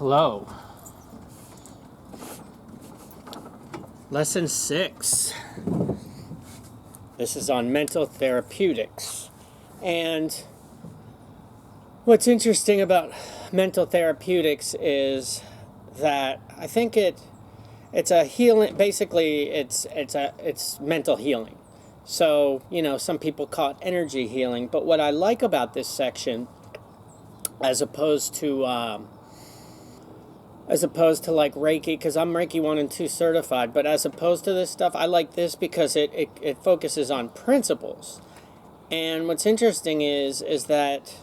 Hello. Lesson 6. This is on mental therapeutics. And what's interesting about mental therapeutics is that I think it's a healing. Basically, it's mental healing. So, some people call it energy healing. But what I like about this section, as opposed to like Reiki, because I'm Reiki 1 and 2 certified, but as opposed to this stuff, I like this because it focuses on principles. And what's interesting is that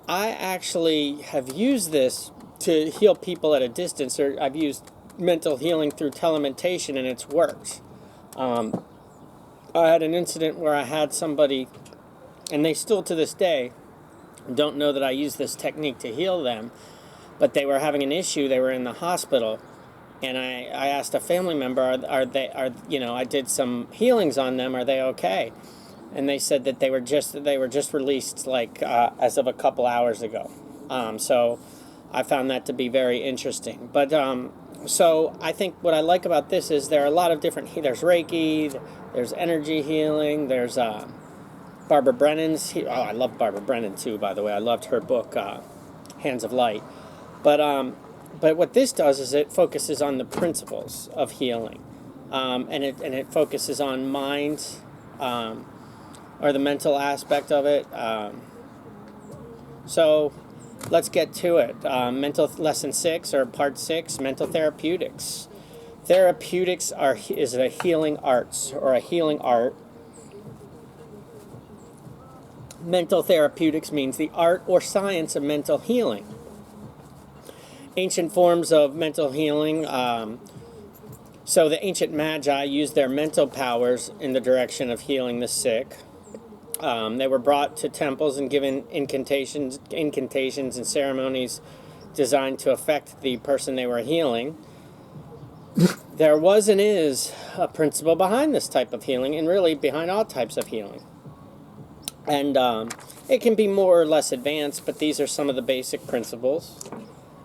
I actually have used this to heal people at a distance, or I've used mental healing through telementation, and it's worked. I had an incident where I had somebody, and they still to this day don't know that I use this technique to heal them, but they were having an issue. They were in the hospital, and I asked a family member, I did some healings on them. Are they okay? And they said that they were just released as of a couple hours ago. So I found that to be very interesting. But so I think what I like about this is there are a lot of different. There's Reiki, there's energy healing, there's Barbara Brennan's. I love Barbara Brennan too, by the way. I loved her book, Hands of Light. But what this does is it focuses on the principles of healing, and it focuses on mind, or the mental aspect of it. So let's get to it. Mental lesson 6 or part 6, mental therapeutics. Therapeutics is a healing arts or a healing art. Mental therapeutics means the art or science of mental healing. Ancient forms of mental healing. So the ancient magi used their mental powers in the direction of healing the sick. They were brought to temples and given incantations and ceremonies designed to affect the person they were healing. There was and is a principle behind this type of healing, and really behind all types of healing. And it can be more or less advanced, but these are some of the basic principles.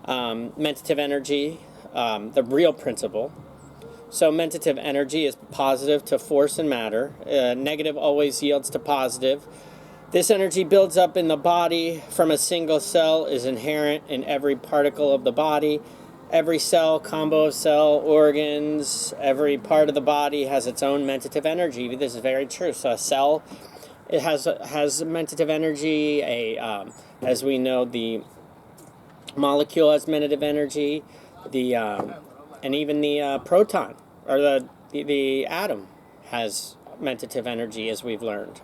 Mentative energy, the real principle. So mentative energy is positive to force and matter. Negative always yields to positive. This energy builds up in the body from a single cell, is inherent in every particle of the body. Every cell, combo of cell, organs, every part of the body has its own mentative energy. This is very true. So a cell, it has mentative energy. As we know, the molecule has mentative energy. And even the proton or the atom has mentative energy, as we've learned.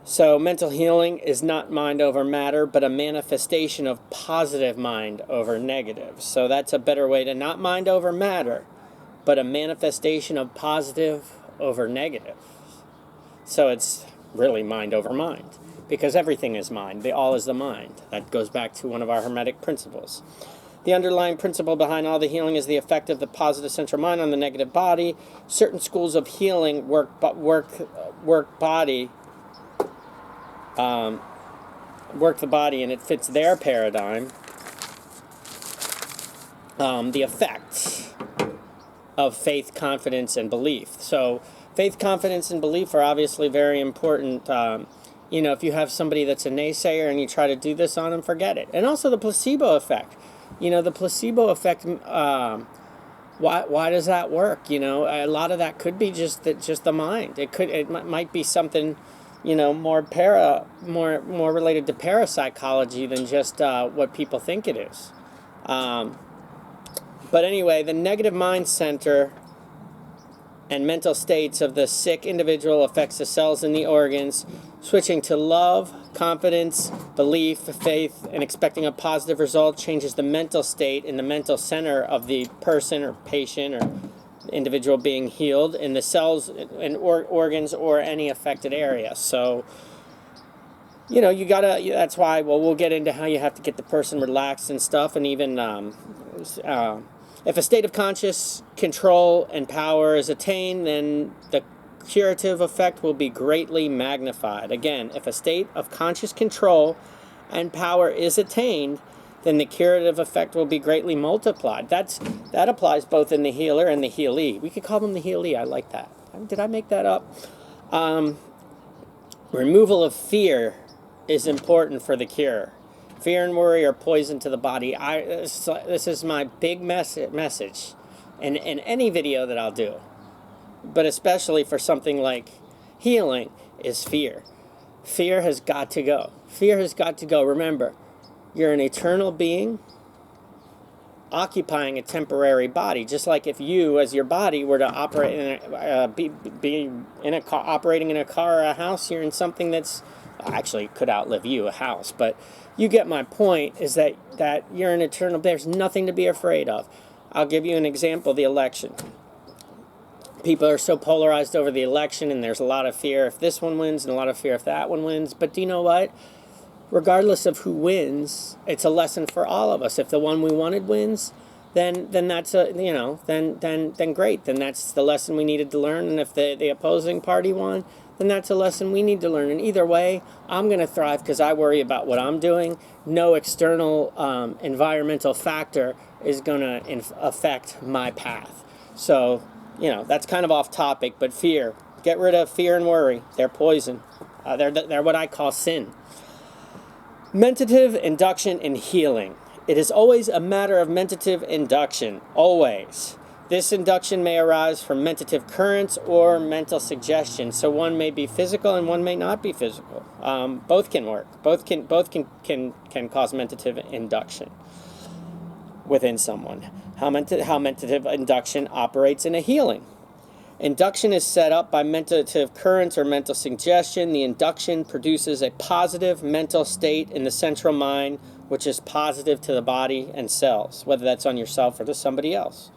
So mental healing is not mind over matter, but a manifestation of positive mind over negative. So that's a better way to not mind over matter, but a manifestation of positive over negative. So it's really mind over mind, because everything is mind. All is the mind. That goes back to one of our Hermetic principles. The underlying principle behind all the healing is the effect of the positive central mind on the negative body. Certain schools of healing work the body, and it fits their paradigm. The effect of faith, confidence, and belief. So faith, confidence, and belief are obviously very important. If you have somebody that's a naysayer and you try to do this on them, forget it. And also the placebo effect. The placebo effect, why does that work? A lot of that could be just the mind. It might be something, more related to parapsychology than just what people think it is. But anyway, the negative mind center and mental states of the sick individual affects the cells in the organs. Switching to love, confidence, belief, faith, and expecting a positive result changes the mental state in the mental center of the person or patient or individual being healed in the cells and organs or any affected area. So, you gotta, that's why, we'll get into how you have to get the person relaxed and stuff, and even if a state of conscious control and power is attained, then the curative effect will be greatly magnified. Again, if a state of conscious control and power is attained, then the curative effect will be greatly multiplied. That applies both in the healer and the healee. We could call them the healee. I like that. Did I make that up? Removal of fear is important for the cure. Fear and worry are poison to the body. This is my big message in any video that I'll do, but especially for something like healing, is fear. Fear has got to go. Fear has got to go. Remember, you're an eternal being occupying a temporary body. Just like if you, as your body, were to operate operating in a car or a house, you're in something that's actually could outlive you, a house. But you get my point. Is that you're an eternal. There's nothing to be afraid of. I'll give you an example: the election. People are so polarized over the election, and there's a lot of fear if this one wins, and a lot of fear if that one wins. But do you know what? Regardless of who wins, it's a lesson for all of us. If the one we wanted wins, then that's then great. Then that's the lesson we needed to learn. And if the opposing party won, then that's a lesson we need to learn. And either way, I'm going to thrive because I worry about what I'm doing. No external environmental factor is going to affect my path. So, that's kind of off topic, but fear. Get rid of fear and worry. They're poison. They're what I call sin. Mentative induction and healing. It is always a matter of mentative induction. Always. This induction may arise from mentative currents or mental suggestion. So one may be physical and one may not be physical. Both can work. Both can cause mentative induction within someone. How mentative induction operates in a healing. Induction is set up by mentative currents or mental suggestion. The induction produces a positive mental state in the central mind, which is positive to the body and cells, whether that's on yourself or to somebody else.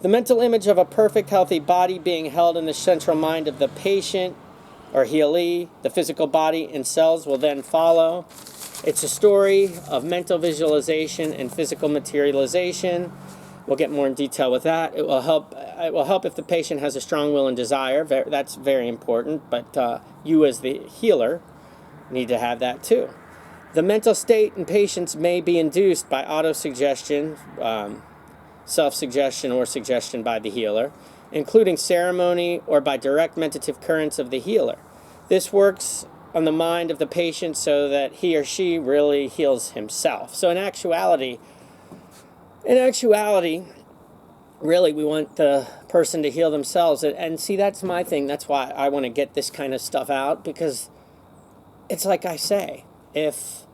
The mental image of a perfect, healthy body being held in the central mind of the patient or healee, the physical body and cells will then follow. It's a story of mental visualization and physical materialization. We'll get more in detail with that. It will help if the patient has a strong will and desire. That's very important. But you as the healer need to have that too. The mental state in patients may be induced by autosuggestion, self-suggestion, or suggestion by the healer, including ceremony or by direct mentative currents of the healer. This works on the mind of the patient so that he or she really heals himself. So in actuality, really, we want the person to heal themselves. And see, that's my thing. That's why I want to get this kind of stuff out, because it's like I say, if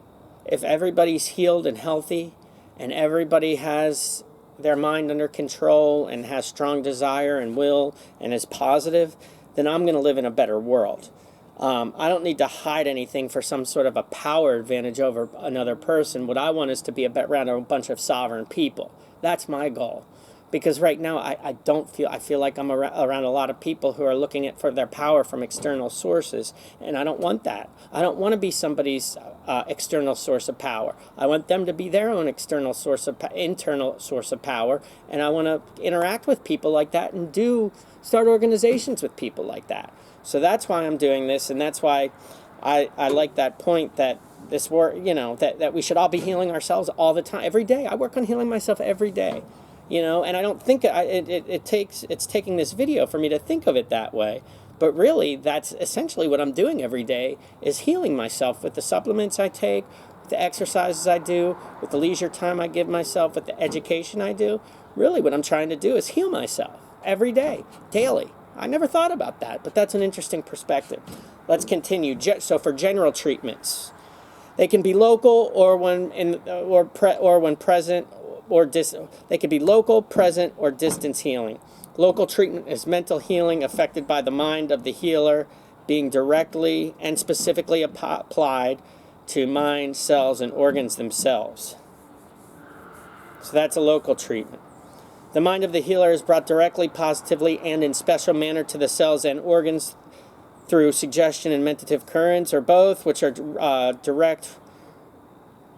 everybody's healed and healthy and everybody has their mind under control and has strong desire and will and is positive, then I'm going to live in a better world. I don't need to hide anything for some sort of a power advantage over another person. What I want is to be around a bunch of sovereign people. That's my goal. Because right now I feel like I'm around a lot of people who are looking for their power from external sources, and I don't want that. I don't want to be somebody's external source of power. I want them to be their own internal source of power, and I want to interact with people like that and start organizations with people like that. So that's why I'm doing this, and that's why I like that point that this work, that we should all be healing ourselves all the time, every day. I work on healing myself every day. And I don't think it's taking this video for me to think of it that way. But really, that's essentially what I'm doing every day, is healing myself with the supplements I take, with the exercises I do, with the leisure time I give myself, with the education I do. Really, what I'm trying to do is heal myself every day, daily. I never thought about that, but that's an interesting perspective. Let's continue. So for general treatments, they can be local or when present. They could be local, present, or distance healing. Local treatment is mental healing affected by the mind of the healer being directly and specifically applied to mind, cells, and organs themselves. So that's a local treatment. The mind of the healer is brought directly, positively, and in special manner to the cells and organs through suggestion and mentative currents, or both, which are direct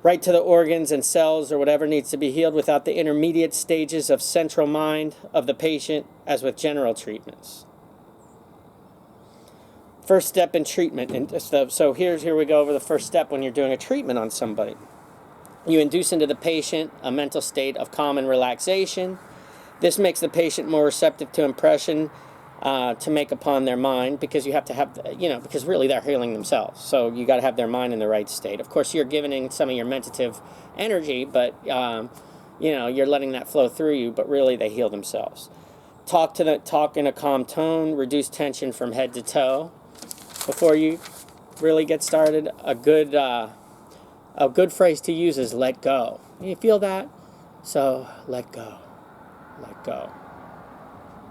right to the organs and cells or whatever needs to be healed without the intermediate stages of central mind of the patient, as with general treatments. First step in treatment. And so here we go over the first step when you're doing a treatment on somebody. You induce into the patient a mental state of calm and relaxation. This makes the patient more receptive to impression to make upon their mind, because you have to have, because really they're healing themselves. So you got to have their mind in the right state. Of course, you're giving some of your mentative energy, but, you're letting that flow through you, but really they heal themselves. Talk in a calm tone, reduce tension from head to toe. Before you really get started, a good phrase to use is let go. You feel that? So let go, let go,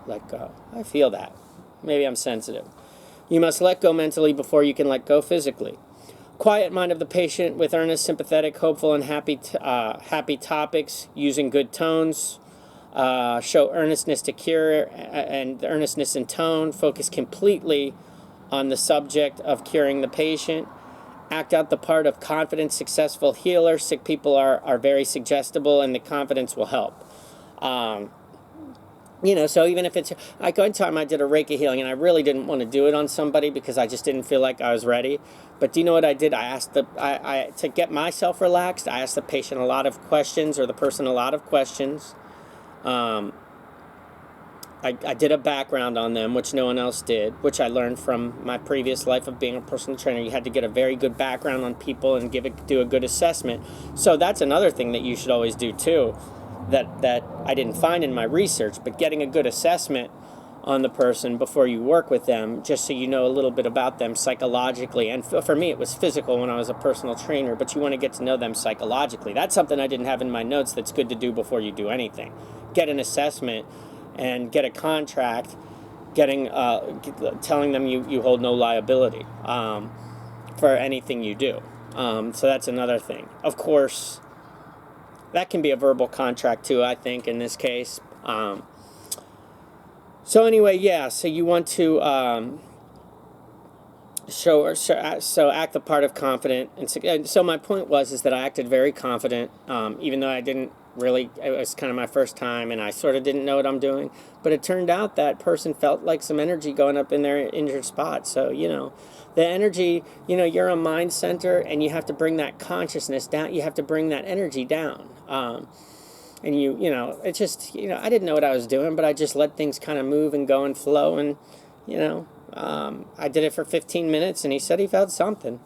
let go. I feel that. Maybe I'm sensitive. You must let go mentally before you can let go physically. Quiet mind of the patient with earnest, sympathetic, hopeful, and happy topics, using good tones. Show earnestness to cure, and the earnestness in tone. Focus completely on the subject of curing the patient. Act out the part of confident, successful healer. Sick people are very suggestible, and the confidence will help. So even if it's, like one time I did a Reiki healing, and I really didn't want to do it on somebody because I just didn't feel like I was ready. But do you know what I did? I asked to get myself relaxed, I asked the patient a lot of questions, or the person a lot of questions. I did a background on them, which no one else did, which I learned from my previous life of being a personal trainer. You had to get a very good background on people and do a good assessment. So that's another thing that you should always do too, that I didn't find in my research, but getting a good assessment on the person before you work with them, just so you know a little bit about them psychologically. And for me, it was physical when I was a personal trainer, but you want to get to know them psychologically. That's something I didn't have in my notes that's good to do before you do anything. Get an assessment and get a contract, telling them you hold no liability for anything you do. So that's another thing. Of course, that can be a verbal contract too, I think, in this case. So anyway, yeah, so you want to act the part of confident. And so my point is that I acted very confident, even though I didn't really, it was kind of my first time, and I sort of didn't know what I'm doing. But it turned out that person felt like some energy going up in their injured spot. So, the energy, you're a mind center, and you have to bring that consciousness down. You have to bring that energy down. And it's just, I didn't know what I was doing, but I just let things kind of move and go and flow. And, I did it for 15 minutes, and he said he felt something.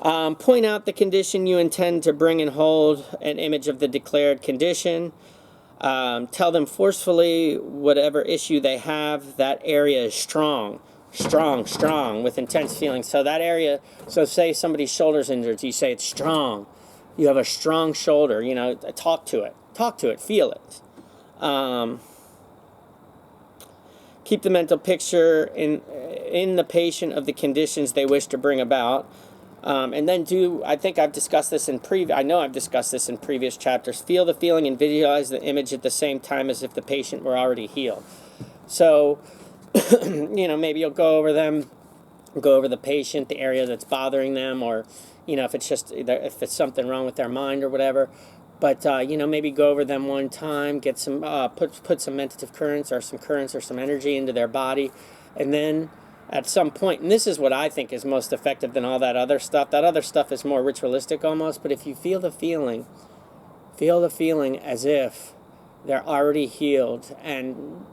Point out the condition you intend to bring and hold an image of the declared condition. Tell them forcefully whatever issue they have, that area is strong, with intense feelings. So that area, so say somebody's shoulder's injured, you say it's strong. You have a strong shoulder, talk to it, feel it. Keep the mental picture in the patient of the conditions they wish to bring about. And then I think I've discussed this I know I've discussed this in previous chapters. Feel the feeling and visualize the image at the same time as if the patient were already healed. So, maybe you'll go over the patient, the area that's bothering them, or, if it's something wrong with their mind or whatever. But, maybe go over them one time, get some, put some mentative currents or some energy into their body, and then at some point, and this is what I think is most effective than all that other stuff. That other stuff is more ritualistic almost, but if you feel the feeling as if they're already healed, and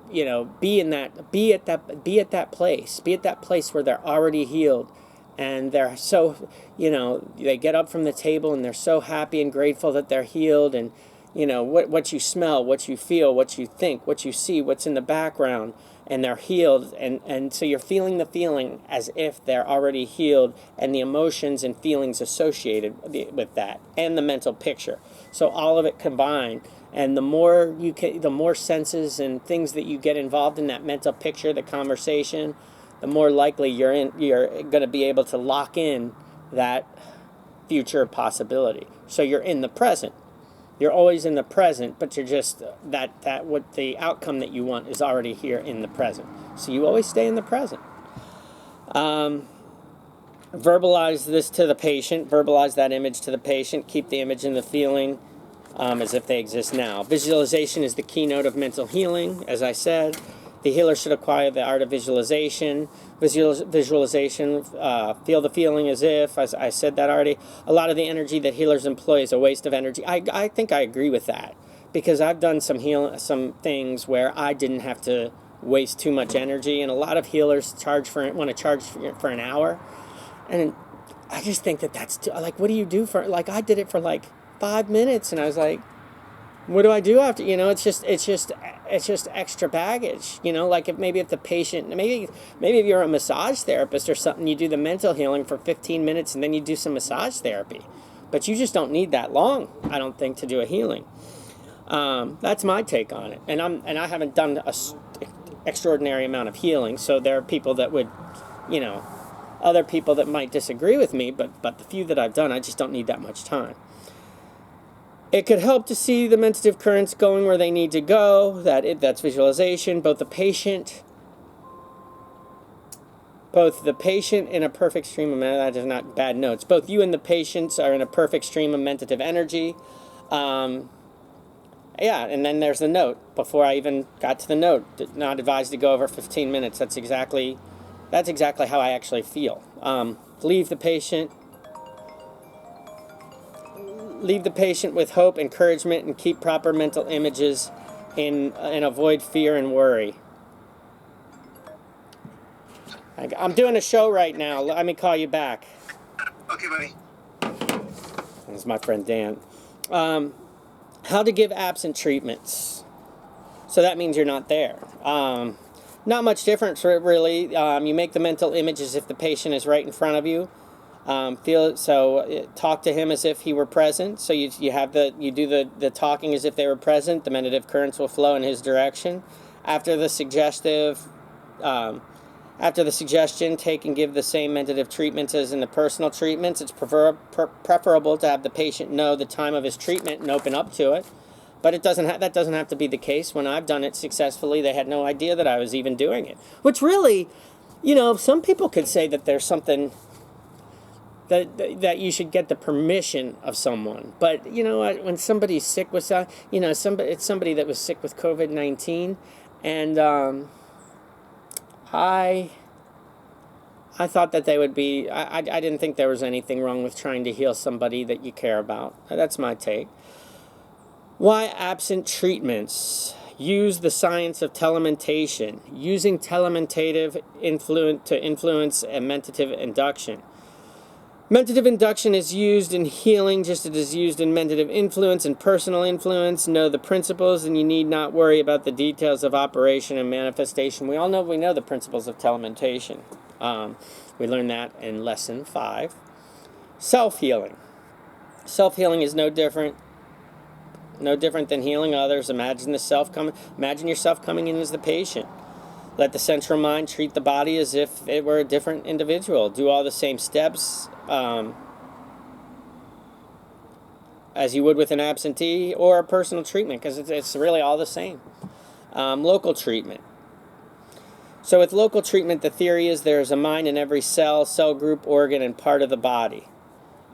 be at that place where they're already healed, and they're so, they get up from the table and they're so happy and grateful that they're healed, and what you smell, what you feel, what you think, what you see, what's in the background, and they're healed, and so you're feeling the feeling as if they're already healed, and the emotions and feelings associated with that, and the mental picture. So all of it combined, and the more senses and things that you get involved in that mental picture, the conversation, the more likely you're going to be able to lock in that future possibility. So you're in the present. You're always in the present, but you're just what the outcome that you want is already here in the present. So you always stay in the present. Verbalize this to the patient. Verbalize that image to the patient. Keep the image and the feeling as if they exist now. Visualization is the keynote of mental healing, as I said. The healer should acquire the art of visualization. Visualization, feel the feeling as if, as I said that already. A lot of the energy that healers employ is a waste of energy. I think I agree with that, because I've done some things where I didn't have to waste too much energy, and a lot of healers want to charge for an hour, and I just think that's too, like, what do you do for, like, I did it for like 5 minutes, and I was like, what do I do after? It's just extra baggage. Like, if the patient, maybe if you're a massage therapist or something, you do the mental healing for 15 minutes and then you do some massage therapy, but you just don't need that long, I don't think, to do a healing. That's my take on it, and I haven't done a extraordinary amount of healing, so there are people that would, other people that might disagree with me, but the few that I've done, I just don't need that much time. It could help to see the mentative currents going where they need to go. That's visualization. Both the patient in a perfect stream of, that is not bad notes. Both you and the patients are in a perfect stream of mentative energy. Yeah, and then there's the note. Before I even got to the note, not advised to go over 15 minutes. That's exactly how I actually feel. Leave the patient with hope, encouragement, and keep proper mental images and avoid fear and worry. I'm doing a show right now. Let me call you back. Okay, buddy. This is my friend Dan. How to give absent treatments. So that means you're not there. Not much difference, really. You make the mental image as if the patient is right in front of you. Talk to him as if he were present. So you do the talking as if they were present. The mentative currents will flow in his direction. After the suggestion, take and give the same mentative treatments as in the personal treatments. It's preferable to have the patient know the time of his treatment and open up to it. But that doesn't have to be the case. When I've done it successfully, they had no idea that I was even doing it. Which really, some people could say that there's something that you should get the permission of someone. But when somebody's sick with it's somebody that was sick with COVID-19, and I thought that they would be. I didn't think there was anything wrong with trying to heal somebody that you care about. That's my take. Why absent treatments? Use the science of telementation, using telementative to influence a mentative induction. Mentative induction is used in healing just as it is used in mentative influence and personal influence. Know the principles, and you need not worry about the details of operation and manifestation. We know the principles of telementation. We learned that in lesson 5. Self-healing. Self-healing is no different than healing others. Imagine yourself coming in as the patient. Let the central mind treat the body as if it were a different individual. Do all the same steps as you would with an absentee or a personal treatment, because it's really all the same. Local treatment. So with local treatment, the theory is there is a mind in every cell group, organ, and part of the body.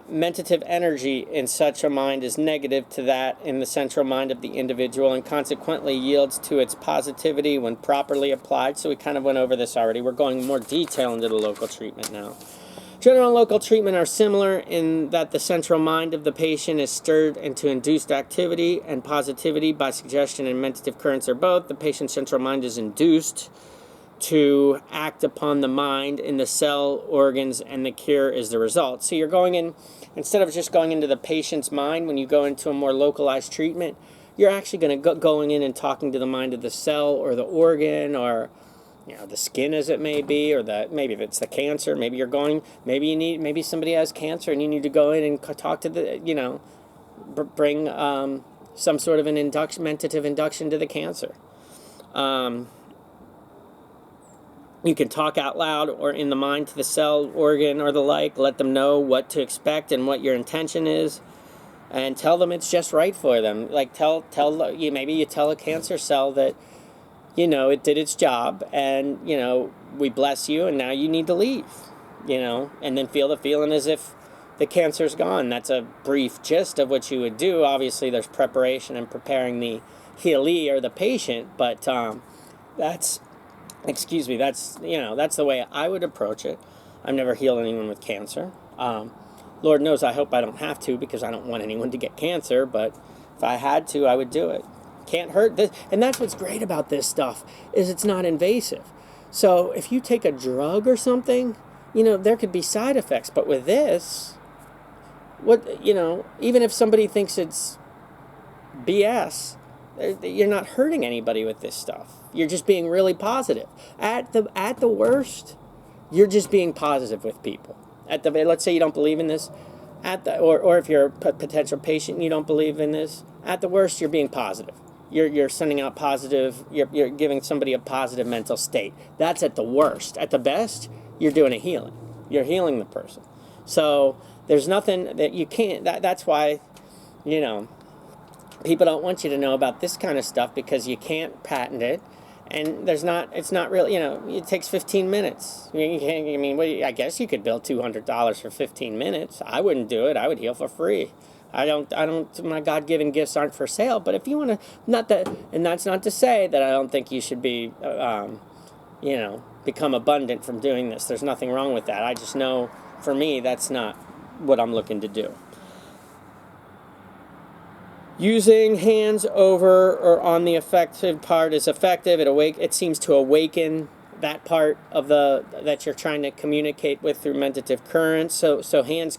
Mentative energy in such a mind is negative to that in the central mind of the individual, and consequently yields to its positivity when properly applied. So we kind of went over this already. We're going in more detail into the local treatment now. General and local treatment are similar in that the central mind of the patient is stirred into induced activity and positivity by suggestion, and mentative currents are both. The patient's central mind is induced to act upon the mind in the cell, organs, and the cure is the result. So you're going in, instead of just going into the patient's mind, when you go into a more localized treatment, you're actually going to going in and talking to the mind of the cell or the organ, or the skin, as it may be, or maybe if it's the cancer, maybe somebody has cancer and you need to go in and talk to the, bring some sort of an mentative induction to the cancer. You can talk out loud or in the mind to the cell, organ, or the like. Let them know what to expect and what your intention is, and tell them it's just right for them. Like maybe you tell a cancer cell that it did its job, and we bless you, and now you need to leave. And then feel the feeling as if the cancer's gone. That's a brief gist of what you would do. Obviously, there's preparation and preparing the healee or the patient, but that's excuse me, that's, that's the way I would approach it. I've never healed anyone with cancer. Lord knows I hope I don't have to, because I don't want anyone to get cancer, but if I had to, I would do it. Can't hurt this. And that's what's great about this stuff, is it's not invasive. So if you take a drug or something, there could be side effects, but with this, even if somebody thinks it's BS, you're not hurting anybody with this stuff. You're just being really positive. At the worst, you're just being positive with people. Let's say you don't believe in this, or if you're a potential patient and you don't believe in this, at the worst, you're being positive. You're sending out positive. You're giving somebody a positive mental state. That's at the worst. At the best, you're doing a healing. You're healing the person. So there's nothing that you can't. That's why, people don't want you to know about this kind of stuff, because you can't patent it, and it's not really, it takes 15 minutes. I guess you could bill $200 for 15 minutes. I wouldn't do it. I would heal for free. My God-given gifts aren't for sale, but if you want to, and that's not to say that I don't think you should be, become abundant from doing this. There's nothing wrong with that. I just know, for me, that's not what I'm looking to do. Using hands over or on the effective part is effective. It seems to awaken that part of that you're trying to communicate with through mentative currents. So hands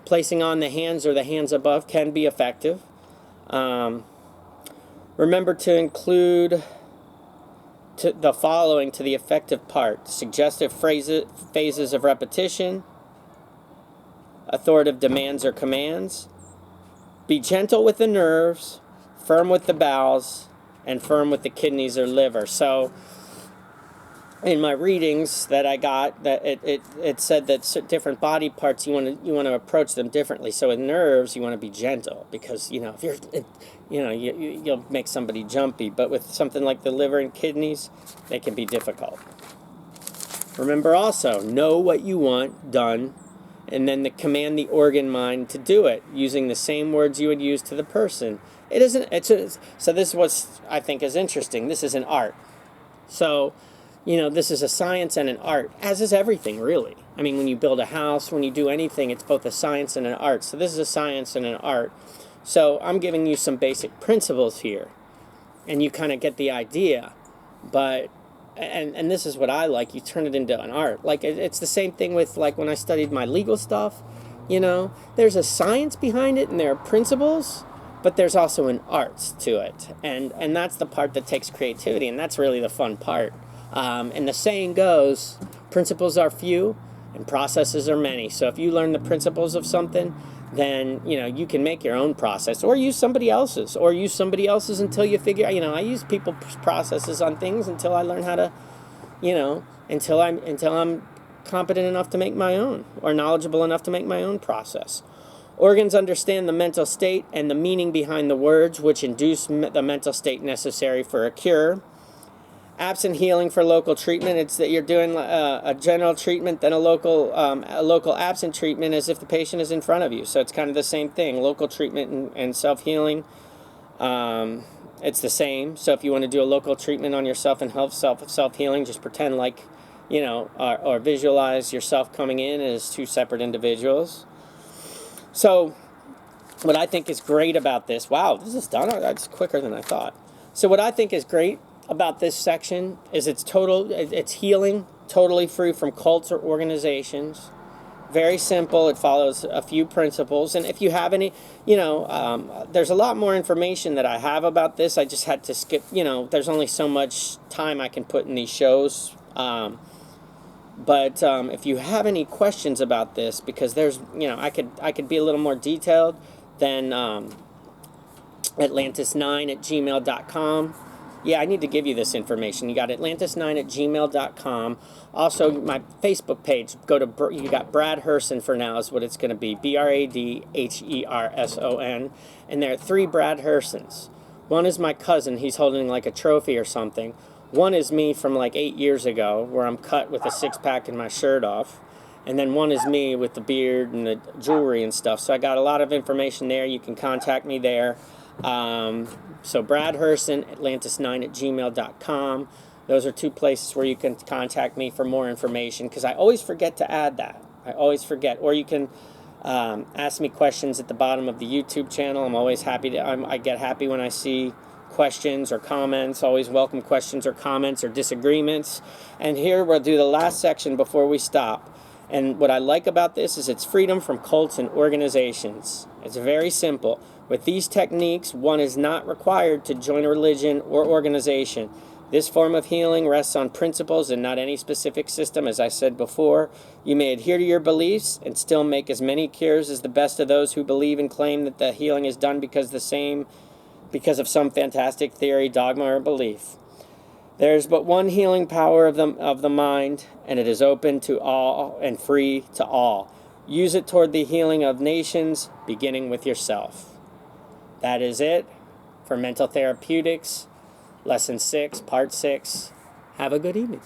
placing on the hands or the hands above can be effective. Remember to include the following to the effective part: suggestive phases of repetition, authoritative demands or commands. Be gentle with the nerves, firm with the bowels, and firm with the kidneys or liver. So in my readings that I got, that it said that different body parts, you want to approach them differently. So with nerves, you want to be gentle, because if you'll make somebody jumpy. But with something like the liver and kidneys, they can be difficult. Remember also, know what you want done, and then command the organ mind to do it using the same words you would use to the person. So this is what I think is interesting. This is an art. So, this is a science and an art, as is everything, really. I mean, when you build a house, when you do anything, it's both a science and an art. So this is a science and an art. So I'm giving you some basic principles here, and you kind of get the idea. But and this is what I like. You turn it into an art. Like, it's the same thing with, like, when I studied my legal stuff. There's a science behind it, and there are principles, but there's also an art to it, and that's the part that takes creativity, and that's really the fun part. And the saying goes, principles are few and processes are many. So if you learn the principles of something, then you can make your own process, or use somebody else's, until you figure. I use people's processes on things until I learn how to, until I'm competent enough to make my own, or knowledgeable enough to make my own process. Organs understand the mental state and the meaning behind the words which induce the mental state necessary for a cure. Absent healing for local treatment, it's that you're doing a general treatment, then a local absent treatment, as if the patient is in front of you. So it's kind of the same thing. Local treatment and self-healing, it's the same. So if you want to do a local treatment on yourself and help self-healing, just pretend like, or visualize yourself coming in as two separate individuals. So what I think is great about this, wow, this is done. That's quicker than I thought. So what I think is great about this section is it's healing, totally free from cults or organizations. Very simple. It follows a few principles. And if you have any, there's a lot more information that I have about this. I just had to skip, there's only so much time I can put in these shows. But if you have any questions about this, because there's, I could be a little more detailed than Atlantis9@gmail.com. Yeah, I need to give you this information. You got Atlantis9@gmail.com. Also, my Facebook page, you got Brad Herson for now is what it's going to be. BradHerson. And there are 3 Brad Hersons. One is my cousin. He's holding like a trophy or something. One is me from like 8 years ago, where I'm cut with a 6-pack and my shirt off. And then one is me with the beard and the jewelry and stuff. So I got a lot of information there. You can contact me there. So Brad Herson, Atlantis9@gmail.com. Those are 2 places where you can contact me for more information, because I always forget to add that. I always forget. Or you can ask me questions at the bottom of the YouTube channel. I'm always happy to, I get happy when I see questions or comments. Always welcome questions or comments or disagreements. And here we'll do the last section before we stop. And what I like about this is it's freedom from cults and organizations. It's very simple. With these techniques, one is not required to join a religion or organization. This form of healing rests on principles and not any specific system. As I said before, you may adhere to your beliefs and still make as many cures as the best of those who believe and claim that the healing is done because of some fantastic theory, dogma, or belief. There is but one healing power of the mind, and it is open to all and free to all. Use it toward the healing of nations, beginning with yourself. That is it for Mental Therapeutics, Lesson 6, Part 6. Have a good evening.